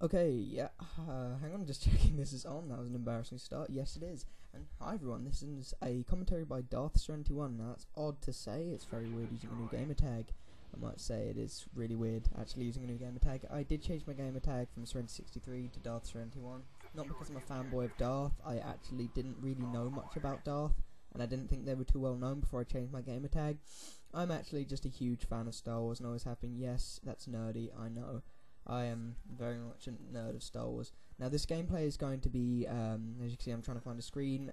Okay, yeah, hang on, just checking this is on. That was an embarrassing start. Yes, it is. And hi everyone, this is a commentary by DARTH SERENITY1. Now, that's odd to say. It's very weird using a new gamer tag. I might say it is really weird actually using a new gamer tag. I did change my gamer tag from Serenity63 to DARTH SERENITY1. Not because I'm a fanboy of Darth. I actually didn't really know much about Darth, and I didn't think they were too well known before I changed my gamer tag. I'm actually just a huge fan of Star Wars and always have been. Yes, that's nerdy, I know. I am very much a nerd of Star Wars. Now, this gameplay is going to be, as you can see, I'm trying to find a screen.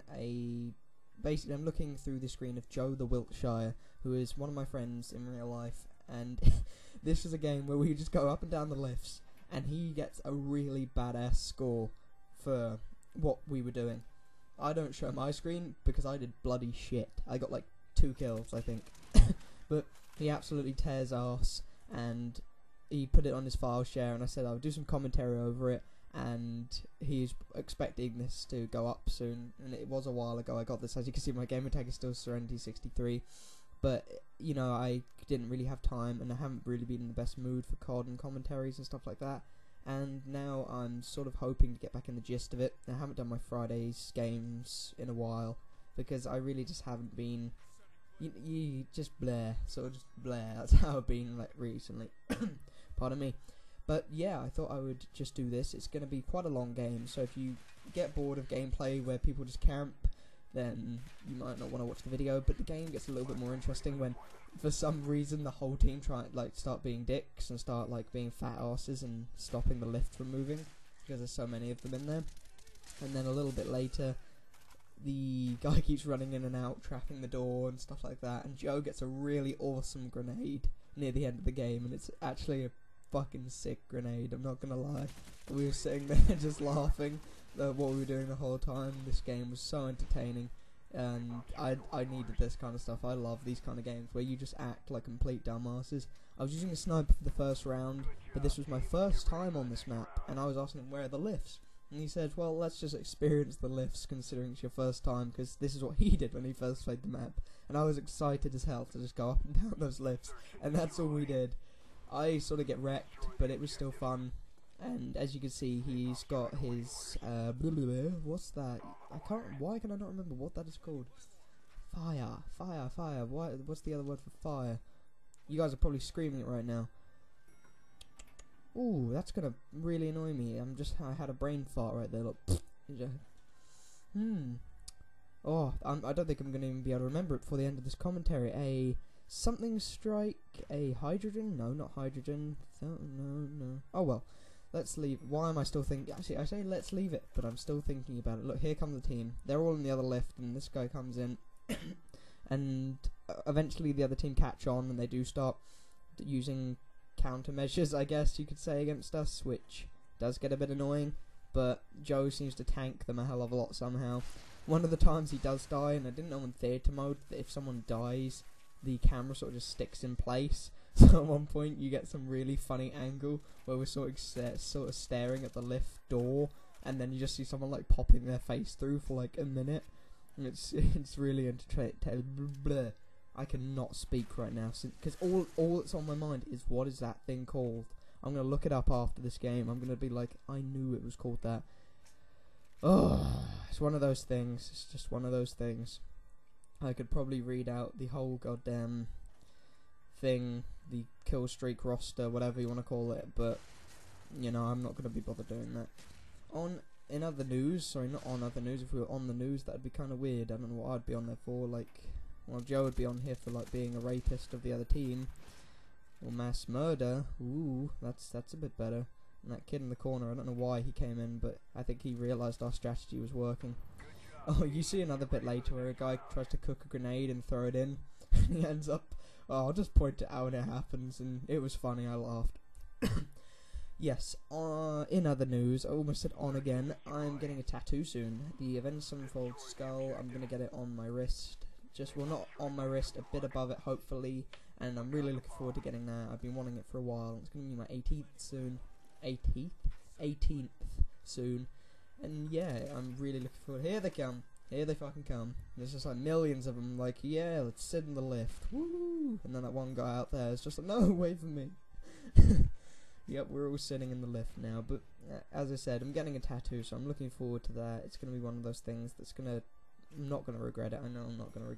Basically, I'm looking through the screen of Joe the Wiltshire, who is one of my friends in real life, and this is a game where we just go up and down the lifts, and he gets a really badass score for what we were doing. I don't show my screen because I did bloody shit. I got like 2 kills, I think, but he absolutely tears arse, and he put it on his file share, and I said I'll do some commentary over it, and he's expecting this to go up soon, and it was a while ago I got this. As you can see, my gamer tag is still Serenity63, but you know, I didn't really have time, and I haven't really been in the best mood for COD and commentaries and stuff like that, and now I'm sort of hoping to get back in the gist of it. I haven't done my Fridays games in a while, because I really just haven't been, you just blare, sort of just blare. That's how I've been like recently. Pardon me. But yeah, I thought I would just do this. It's going to be quite a long game, so if you get bored of gameplay where people just camp, then you might not want to watch the video. But the game gets a little bit more interesting when, for some reason, the whole team start being dicks and start like being fat asses and stopping the lift from moving, because there's so many of them in there. And then a little bit later, the guy keeps running in and out, trapping the door and stuff like that, and Joe gets a really awesome grenade near the end of the game, and it's actually a fucking sick grenade, I'm not gonna lie. We were sitting there just laughing at what we were doing the whole time. This game was so entertaining, and I needed this kind of stuff. I love these kind of games where you just act like complete dumbasses. I was using a sniper for the first round, but this was my first time on this map, and I was asking him, where are the lifts? And he said, well, let's just experience the lifts considering it's your first time, because this is what he did when he first played the map. And I was excited as hell to just go up and down those lifts, and that's all we did. I sort of get wrecked, but it was still fun. And as you can see, he's got his, what's that? Why can I not remember what that is called? Fire. What's the other word for fire? You guys are probably screaming it right now. Ooh, that's gonna really annoy me. I had a brain fart right there. Look. Oh, I don't think I'm gonna even be able to remember it before the end of this commentary. A something strike, a hydrogen? No, not hydrogen. No. Oh well, let's leave. Why am I still thinking? Actually, I say let's leave it, but I'm still thinking about it. Look, here come the team. They're all in the other lift, and this guy comes in, and eventually the other team catch on, and they do start using countermeasures, I guess you could say, against us, which does get a bit annoying, but Joe seems to tank them a hell of a lot somehow. One of the times he does die, and I didn't know in theatre mode that if someone dies, the camera sort of just sticks in place. So at one point you get some really funny angle where we're sort of staring at the lift door, and then you just see someone like popping their face through for like a minute. And it's really entertaining. I cannot speak right now, because all that's on my mind is, what is that thing called? I'm going to look it up after this game. I'm going to be like, I knew it was called that. Oh, it's one of those things. It's just one of those things. I could probably read out the whole goddamn thing, the kill streak roster, whatever you want to call it, but, you know, I'm not going to be bothered doing that. In other news, sorry, not on other news, if we were on the news, that'd be kind of weird. I don't know what I'd be on there for, like, well, Joe would be on here for, like, being a rapist of the other team, or mass murder. Ooh, that's a bit better. And that kid in the corner, I don't know why he came in, but I think he realised our strategy was working. Oh, you see another bit later where a guy tries to cook a grenade and throw it in, and he ends up, oh, I'll just point it out when it happens, and it was funny, I laughed. Yes, in other news, I almost said on again, I'm getting a tattoo soon. The Avenged Sevenfold skull, I'm going to get it on my wrist. Well, not on my wrist, a bit above it, hopefully, and I'm really looking forward to getting that. I've been wanting it for a while. It's going to be my 18th soon. 18th soon. And yeah, I'm really looking forward. Here they come. Here they fucking come. There's just like millions of them, like, yeah, let's sit in the lift. Woo! And then that one guy out there is just like, no, wait for me. Yep, we're all sitting in the lift now, but as I said, I'm getting a tattoo, so I'm looking forward to that. It's going to be one of those things that's I'm not going to regret it. I know I'm not going to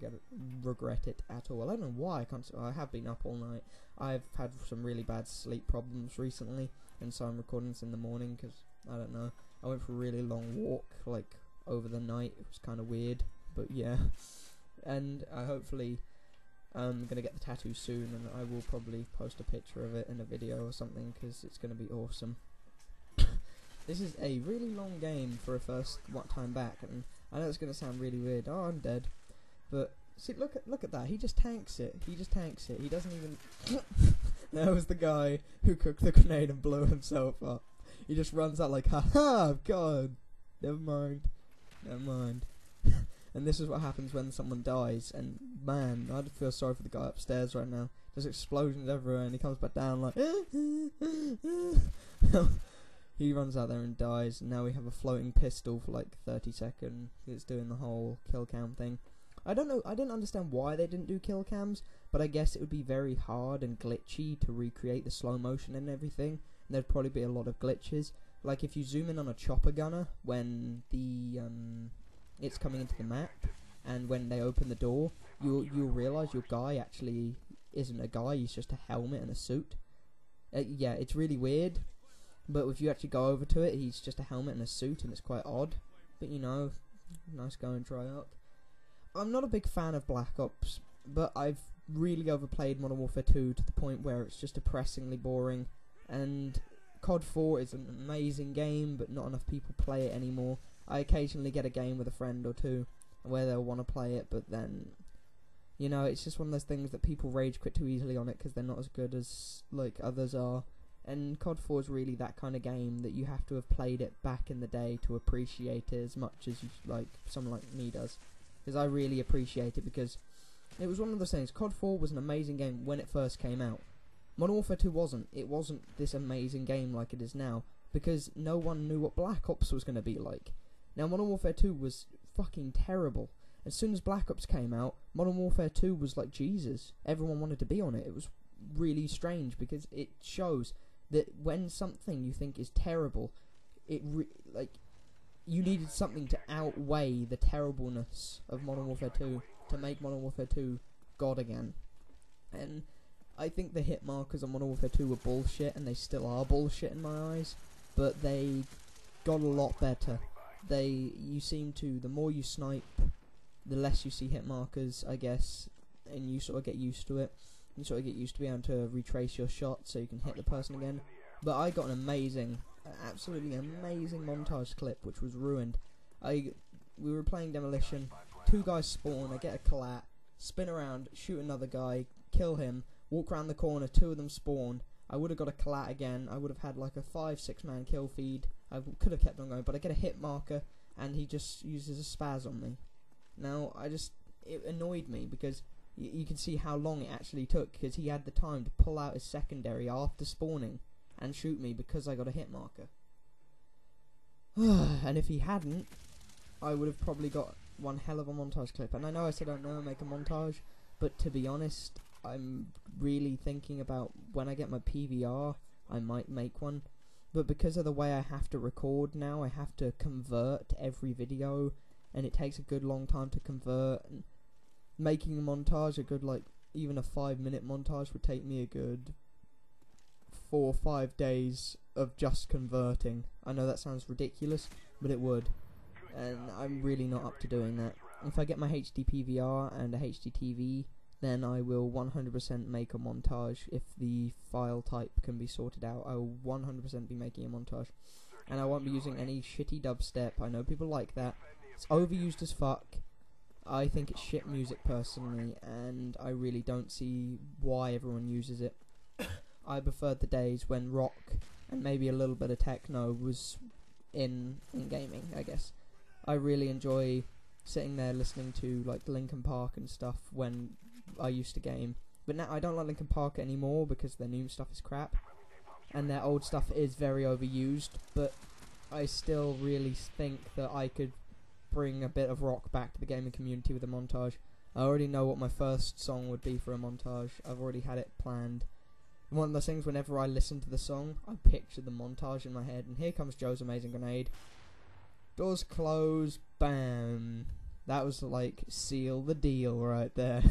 regret it at all. I don't know why I have been up all night. I've had some really bad sleep problems recently, and so I'm recording this in the morning because, I don't know, I went for a really long walk, like, over the night. It was kind of weird, but yeah. And hopefully I'm going to get the tattoo soon, and I will probably post a picture of it in a video or something, because it's going to be awesome. This is a really long game for a first time back, and I know it's going to sound really weird. Oh, I'm dead. But, see, look at that. He just tanks it. He doesn't even... That was the guy who cooked the grenade and blew himself up. He just runs out like, haha, God. Never mind. And this is what happens when someone dies, and man, I feel sorry for the guy upstairs right now. There's explosions everywhere, and he comes back down like, he runs out there and dies, and now we have a floating pistol for like 30 seconds. It's doing the whole kill cam thing. I don't know, I didn't understand why they didn't do kill cams, but I guess it would be very hard and glitchy to recreate the slow motion and everything, and there'd probably be a lot of glitches. Like if you zoom in on a chopper gunner when it's coming into the map, and when they open the door, you'll realise your guy actually isn't a guy, he's just a helmet and a suit. Yeah, it's really weird, but if you actually go over to it, he's just a helmet and a suit, and it's quite odd. But you know, nice going Treyarch. I'm not a big fan of Black Ops, but I've really overplayed Modern Warfare 2 to the point where it's just depressingly boring, and COD 4 is an amazing game, but not enough people play it anymore. I occasionally get a game with a friend or two where they'll want to play it, but then, you know, it's just one of those things that people rage quit too easily on it because they're not as good as, like, others are. And COD 4 is really that kind of game that you have to have played it back in the day to appreciate it as much as, someone like me does. Because I really appreciate it, because it was one of those things. COD 4 was an amazing game when it first came out. Modern Warfare 2 wasn't. It wasn't this amazing game like it is now, because no one knew what Black Ops was going to be like. Now, Modern Warfare 2 was fucking terrible. As soon as Black Ops came out, Modern Warfare 2 was like Jesus. Everyone wanted to be on it. It was really strange, because it shows that when something you think is terrible, you needed something to outweigh the terribleness of Modern Warfare 2 to make Modern Warfare 2 God again. And I think the hit markers on Modern Warfare 2 were bullshit, and they still are bullshit in my eyes, but they got a lot better. The more you snipe, the less you see hit markers, I guess, and you sort of get used to it. You sort of get used to being able to retrace your shot so you can hit the person again. But I got an absolutely amazing montage clip, which was ruined. We were playing Demolition, 2 guys spawn, I get a collat, spin around, shoot another guy, kill him, walk around the corner, 2 of them spawn. I would have got a collat again. I would have had like a 5-6 man kill feed. I could have kept on going, but I get a hit marker, and he just uses a spaz on me. Now, it annoyed me, because you can see how long it actually took, because he had the time to pull out his secondary after spawning and shoot me because I got a hit marker. And if he hadn't, I would have probably got one hell of a montage clip. And I know I said I don't know make a montage, but to be honest, I'm really thinking about when I get my PVR, I might make one. But because of the way I have to record now, I have to convert every video, and it takes a good long time to convert. And making a montage, even a 5-minute montage would take me a good 4 or 5 days of just converting. I know that sounds ridiculous, but it would. And I'm really not up to doing that. If I get my HD PVR and a HD TV, then I will 100% make a montage. If the file type can be sorted out, I will 100% be making a montage. And I won't be using any shitty dubstep. I know people like that. It's overused as fuck. I think it's shit music personally, and I really don't see why everyone uses it. I preferred the days when rock and maybe a little bit of techno was in gaming, I guess. I really enjoy sitting there listening to like Linkin Park and stuff when I used to game. But now I don't like Linkin Park anymore because their new stuff is crap, and their old stuff is very overused, but I still really think that I could bring a bit of rock back to the gaming community with a montage. I already know what my first song would be for a montage. I've already had it planned. one of those things, whenever I listen to the song, I picture the montage in my head, and here comes Joe's amazing grenade. Doors close, bam. That was like seal the deal right there.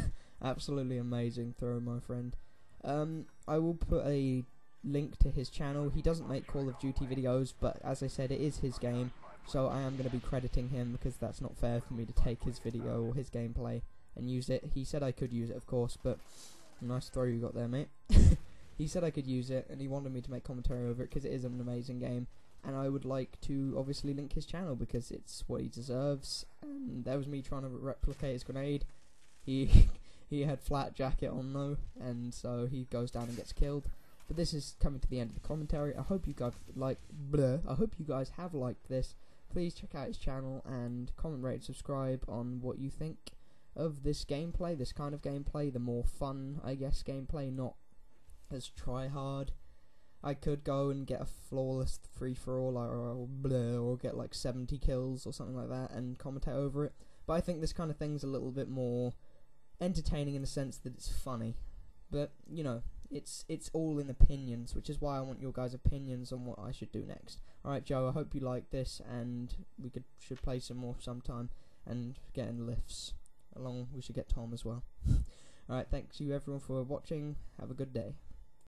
Absolutely amazing throw, my friend. I will put a link to his channel. He doesn't make Call of Duty videos, but as I said, it is his game, so I am going to be crediting him, because that's not fair for me to take his video or his gameplay and use it. He said I could use it, of course, but nice throw you got there, mate. He said I could use it, and he wanted me to make commentary over it, because it is an amazing game, and I would like to obviously link his channel, because it's what he deserves. And that was me trying to replicate his grenade. He had flat jacket on though, and so he goes down and gets killed. But this is coming to the end of the commentary. I hope you guys I hope you guys have liked this. Please check out his channel and comment, rate, and subscribe on what you think of this gameplay, this kind of gameplay, the more fun, I guess, gameplay, not as try hard. I could go and get a flawless free-for-all or get like 70 kills or something like that and commentate over it. But I think this kind of thing's a little bit more entertaining in the sense that it's funny. But, you know, it's all in opinions, which is why I want your guys' opinions on what I should do next. Alright, Joe, I hope you like this, and we should play some more sometime and get in lifts. We should get Tom as well. Alright, thanks you everyone for watching. Have a good day.